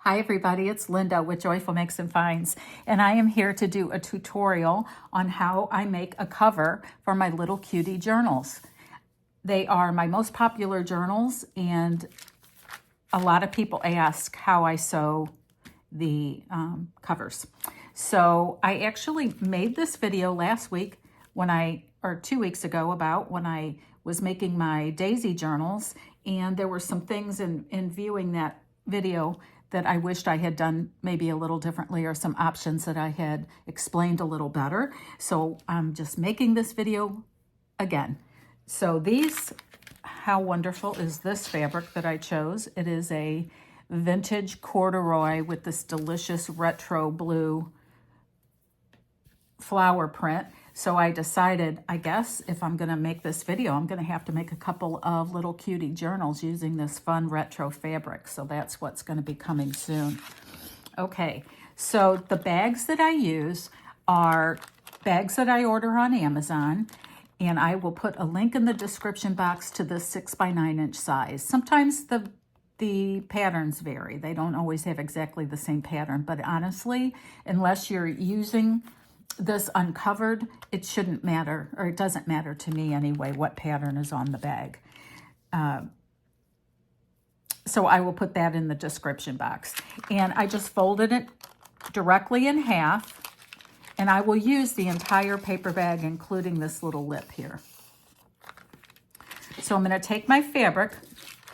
Hi everybody, it's Linda with Joyful Makes and Finds, and I am here to do a tutorial on how I make a cover for my little cutie journals. They are my most popular journals, and a lot of people ask how I sew the covers. So I actually made this video last week or 2 weeks ago about when I was making my daisy journals, and there were some things in viewing that video that I wished I had done maybe a little differently, or some options that I had explained a little better. So I'm just making this video again. So how wonderful is this fabric that I chose? It is a vintage corduroy with this delicious retro blue flower print. So I decided, I guess, if I'm gonna make this video, I'm gonna have to make a couple of little cutie journals using this fun retro fabric. So that's what's gonna be coming soon. Okay, so the bags that I use are bags that I order on Amazon, and I will put a link in the description box to the 6x9" size. Sometimes the patterns vary. They don't always have exactly the same pattern, but honestly, unless you're using this uncovered, it shouldn't matter, or it doesn't matter to me anyway, what pattern is on the bag. So I will put that in the description box. And I just folded it directly in half, and I will use the entire paper bag, including this little lip here. So I'm going to take my fabric.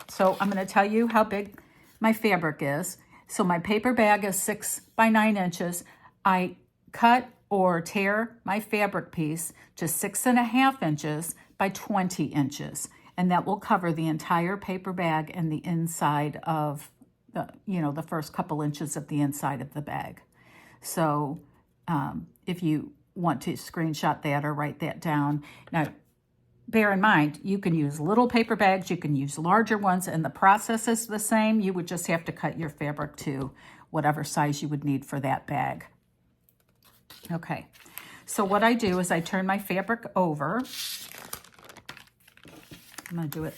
So I'm going to tell you how big my fabric is. So my paper bag is 6x9". I cut or tear my fabric piece to 6.5 inches by 20 inches. And that will cover the entire paper bag and the inside of the first couple inches of the inside of the bag. So if you want to screenshot that or write that down. Now, bear in mind, you can use little paper bags, you can use larger ones, and the process is the same. You would just have to cut your fabric to whatever size you would need for that bag. Okay, so what I do is I turn my fabric over. I'm going to do it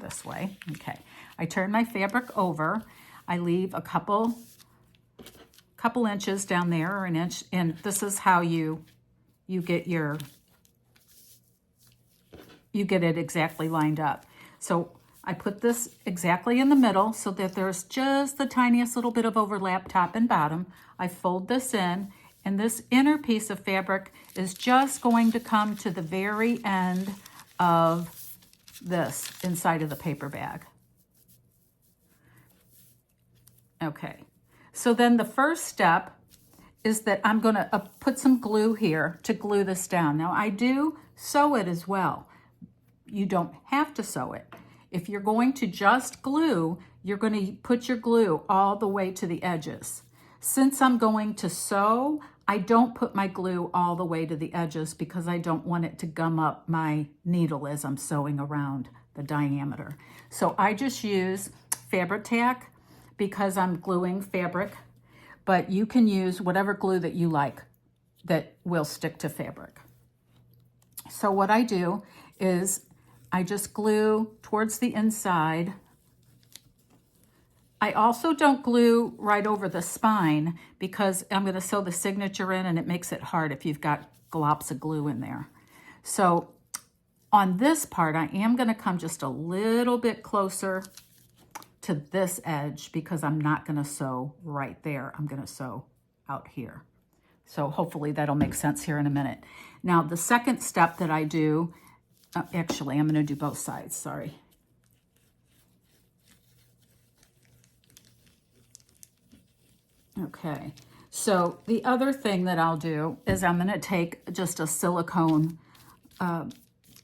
this way. Okay, I turn my fabric over. I leave a couple inches down there, or an inch, and this is how you get it exactly lined up. So I put this exactly in the middle so that there's just the tiniest little bit of overlap top and bottom. I fold this in, and this inner piece of fabric is just going to come to the very end of this inside of the paper bag. Okay, so then the first step is that I'm going to put some glue here to glue this down. Now I do sew it as well. You don't have to sew it. If you're going to just glue, you're going to put your glue all the way to the edges. Since I'm going to sew, I don't put my glue all the way to the edges because I don't want it to gum up my needle as I'm sewing around the diameter. So I just use fabric tack because I'm gluing fabric, but you can use whatever glue that you like that will stick to fabric. So what I do is I just glue towards the inside. I also don't glue right over the spine because I'm going to sew the signature in, and it makes it hard if you've got glops of glue in there. So on this part, I am going to come just a little bit closer to this edge because I'm not going to sew right there. I'm going to sew out here. So hopefully that'll make sense here in a minute. Now the second step that I do, actually I'm going to do both sides, sorry. Okay, so the other thing that I'll do is I'm going to take just a silicone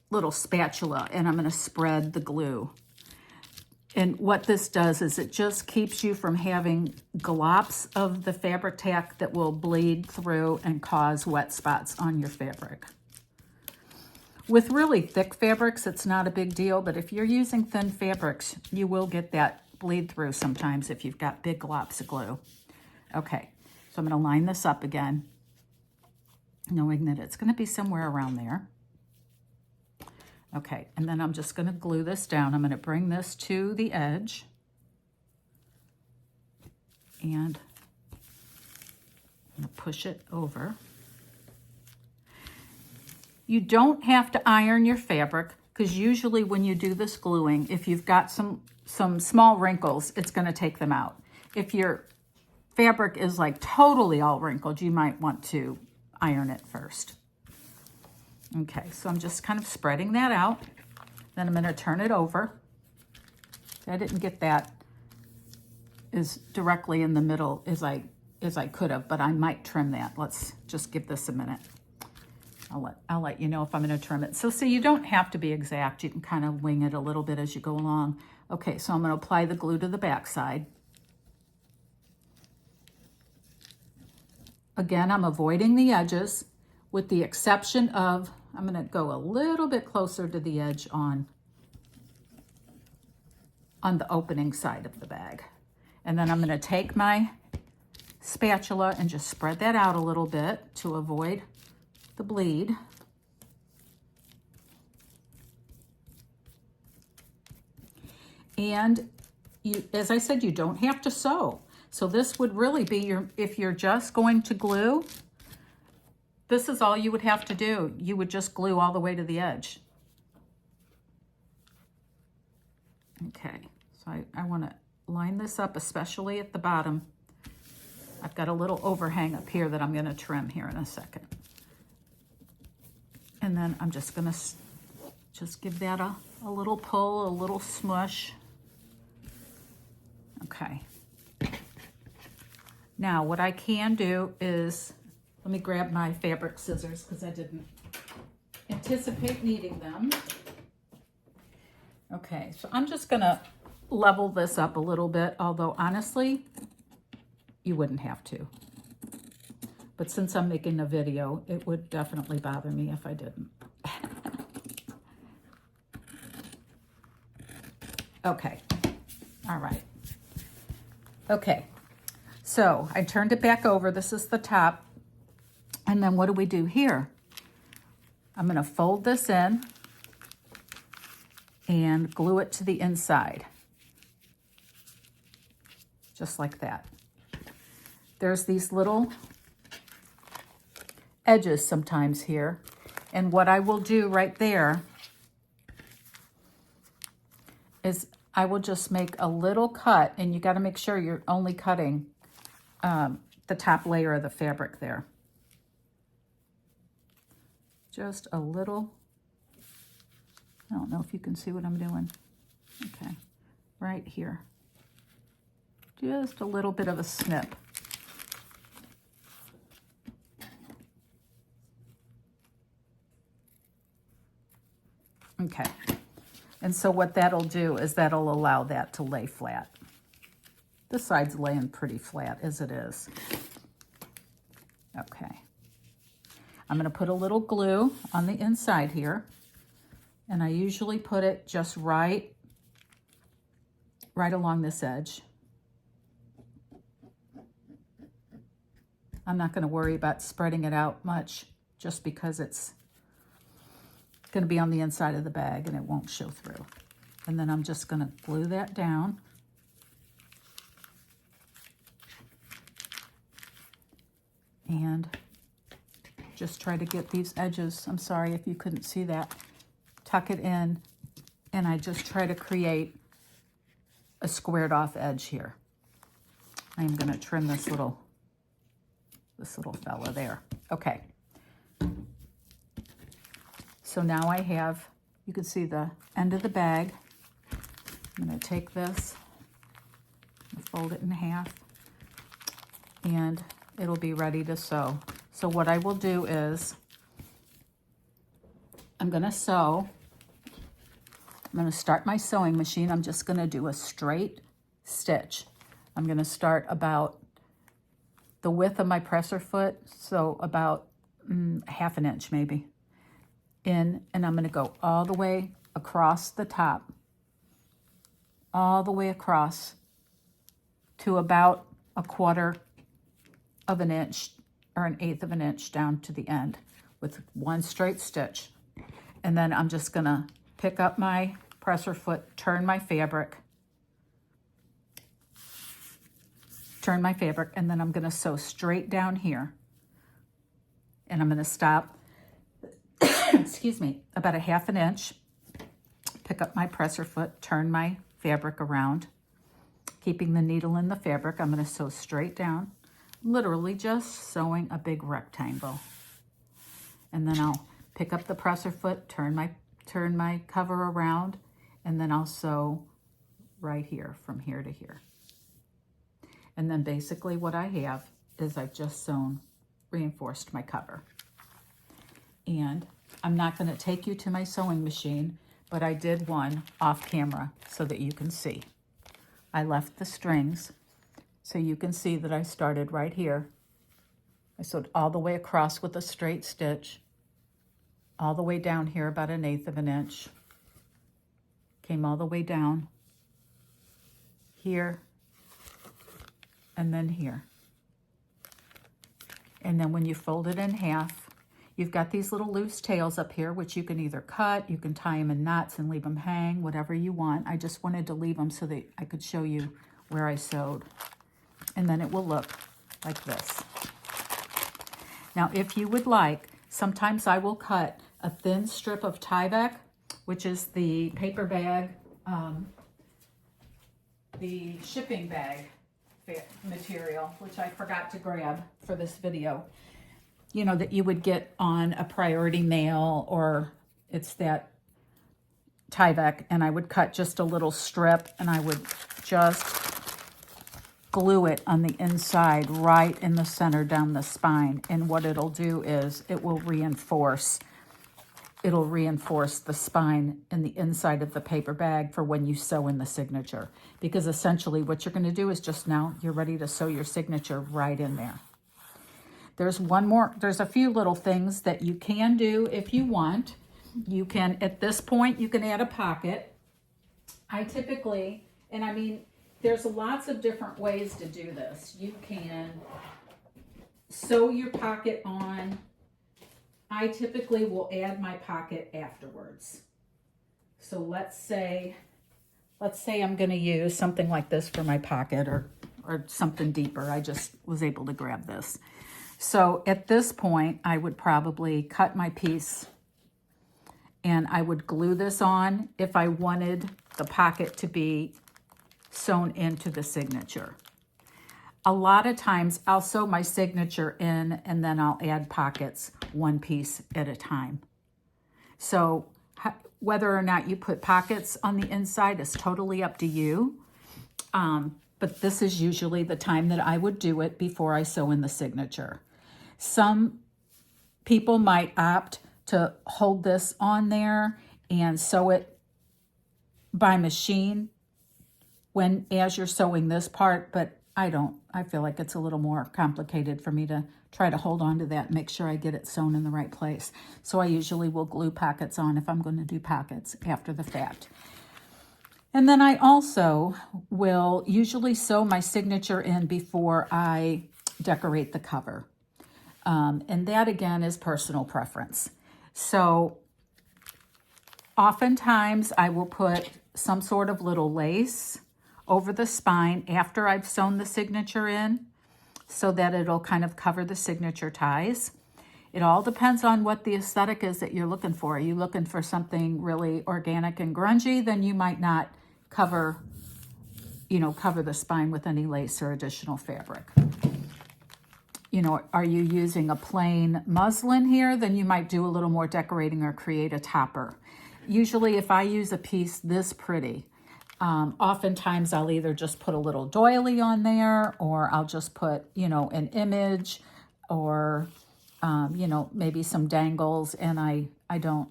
little spatula, and I'm going to spread the glue. And what this does is it just keeps you from having glops of the fabric tack that will bleed through and cause wet spots on your fabric. With really thick fabrics, it's not a big deal, but if you're using thin fabrics, you will get that bleed through sometimes if you've got big glops of glue. Okay, so I'm going to line this up again, knowing that it's going to be somewhere around there. Okay, and then I'm just going to glue this down. I'm going to bring this to the edge. And I'm going to push it over. You don't have to iron your fabric, because usually when you do this gluing, if you've got some small wrinkles, it's going to take them out. If your fabric is like totally all wrinkled, you might want to iron it first. Okay, so I'm just kind of spreading that out. Then I'm going to turn it over. I didn't get that as directly in the middle as I could have, but I might trim that. Let's just give this a minute. I'll let you know if I'm going to trim it. So see, you don't have to be exact. You can kind of wing it a little bit as you go along. Okay, so I'm going to apply the glue to the back side. Again, I'm avoiding the edges with the exception of, I'm going to go a little bit closer to the edge on the opening side of the bag. And then I'm going to take my spatula and just spread that out a little bit to avoid the bleed. And you, as I said, you don't have to sew. So this would really be if you're just going to glue, this is all you would have to do. You would just glue all the way to the edge. Okay, so I want to line this up, especially at the bottom. I've got a little overhang up here that I'm going to trim here in a second. And then I'm just going to just give that a little pull, a little smush. Okay. Now what I can do is, let me grab my fabric scissors because I didn't anticipate needing them. Okay, so I'm just going to level this up a little bit, although honestly, you wouldn't have to. But since I'm making a video, it would definitely bother me if I didn't. Okay, all right. Okay, so I turned it back over. This is the top. And then what do we do here? I'm going to fold this in and glue it to the inside. Just like that. There's these little edges sometimes here. And what I will do right there is I will just make a little cut, and you got to make sure you're only cutting the top layer of the fabric there. Just a little, I don't know if you can see what I'm doing. Okay, right here. Just a little bit of a snip. Okay, and so what that'll do is that'll allow that to lay flat. This side's laying pretty flat as it is. Okay, I'm going to put a little glue on the inside here, and I usually put it just right along this edge. I'm not going to worry about spreading it out much just because it's going to be on the inside of the bag and it won't show through. And then I'm just going to glue that down. And just try to get these edges, I'm sorry if you couldn't see that, tuck it in, and I just try to create a squared off edge here. I'm going to trim this little fella there. Okay. So now I have, you can see the end of the bag. I'm going to take this, fold it in half, and it'll be ready to sew. So what I will do is, I'm going to sew. I'm going to start my sewing machine. I'm just going to do a straight stitch. I'm going to start about the width of my presser foot, so about half an inch maybe, in, and I'm going to go all the way across the top, all the way across to about a quarter of an inch or an eighth of an inch down to the end with one straight stitch. And then I'm just going to pick up my presser foot, turn my fabric, turn my fabric, and then I'm going to sew straight down here. And I'm going to stop, excuse me, about a 1/2 inch, pick up my presser foot, turn my fabric around, keeping the needle in the fabric. I'm going to sew straight down, literally just sewing a big rectangle. And then I'll pick up the presser foot, turn my cover around, and then I'll sew right here, from here to here. And then basically what I have is I've just reinforced my cover. And I'm not going to take you to my sewing machine, but I did one off camera so that you can see. I left the strings so you can see that I started right here. I sewed all the way across with a straight stitch, all the way down here about 1/8 inch, came all the way down here, and then here. And then when you fold it in half, you've got these little loose tails up here, which you can either cut, you can tie them in knots and leave them hang, whatever you want. I just wanted to leave them so that I could show you where I sewed. And then it will look like this. Now, if you would like, sometimes I will cut a thin strip of Tyvek, which is the paper bag, the shipping bag material, which I forgot to grab for this video, you know, that you would get on a priority mail, or it's that Tyvek, and I would cut just a little strip and I would just glue it on the inside right in the center down the spine. And what it'll do is it will reinforce the spine and the inside of the paper bag for when you sew in the signature. Because essentially what you're going to do is just now you're ready to sew your signature right in there. There's a few little things that you can do if you want. You can, at this point, you can add a pocket. I typically, and I mean, there's lots of different ways to do this. You can sew your pocket on. I typically will add my pocket afterwards. So let's say I'm going to use something like this for my pocket, or something deeper. I just was able to grab this. So at this point, I would probably cut my piece and I would glue this on if I wanted the pocket to be sewn into the signature. A lot of times I'll sew my signature in and then I'll add pockets one piece at a time. So whether or not you put pockets on the inside is totally up to you. But this is usually the time that I would do it before I sew in the signature. Some people might opt to hold this on there and sew it by machine as you're sewing this part, but I don't. I feel like it's a little more complicated for me to try to hold on to that and make sure I get it sewn in the right place. So I usually will glue pockets on if I'm going to do pockets after the fact. And then I also will usually sew my signature in before I decorate the cover. And that again is personal preference. So oftentimes I will put some sort of little lace over the spine after I've sewn the signature in, so that it'll kind of cover the signature ties. It all depends on what the aesthetic is that you're looking for. Are you looking for something really organic and grungy? Then you might not cover the spine with any lace or additional fabric. Are you using a plain muslin here? Then you might do a little more decorating or create a topper. Usually if I use a piece this pretty, oftentimes I'll either just put a little doily on there, or I'll just put, an image, or, maybe some dangles. And I don't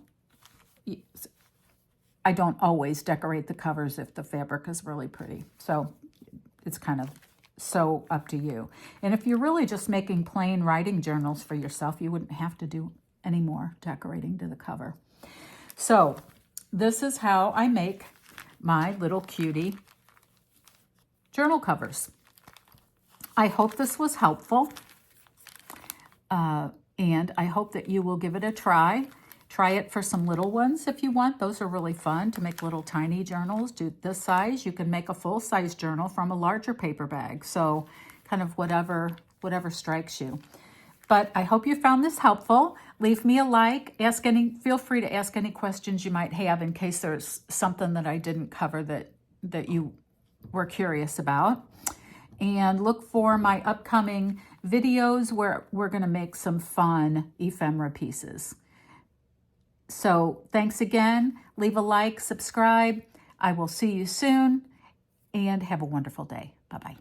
always decorate the covers if the fabric is really pretty. So it's kind of so up to you. And if you're really just making plain writing journals for yourself, you wouldn't have to do any more decorating to the cover. So this is how I make my little cutie journal covers. I hope this was helpful. And I hope that you will give it a try. Try it for some little ones if you want. Those are really fun to make, little tiny journals. Do this size. You can make a full-size journal from a larger paper bag. So kind of whatever strikes you. But I hope you found this helpful. Leave me a like. Feel free to ask any questions you might have in case there's something that I didn't cover that you were curious about. And look for my upcoming videos where we're going to make some fun ephemera pieces. So thanks again. Leave a like, subscribe. I will see you soon, and have a wonderful day. Bye-bye.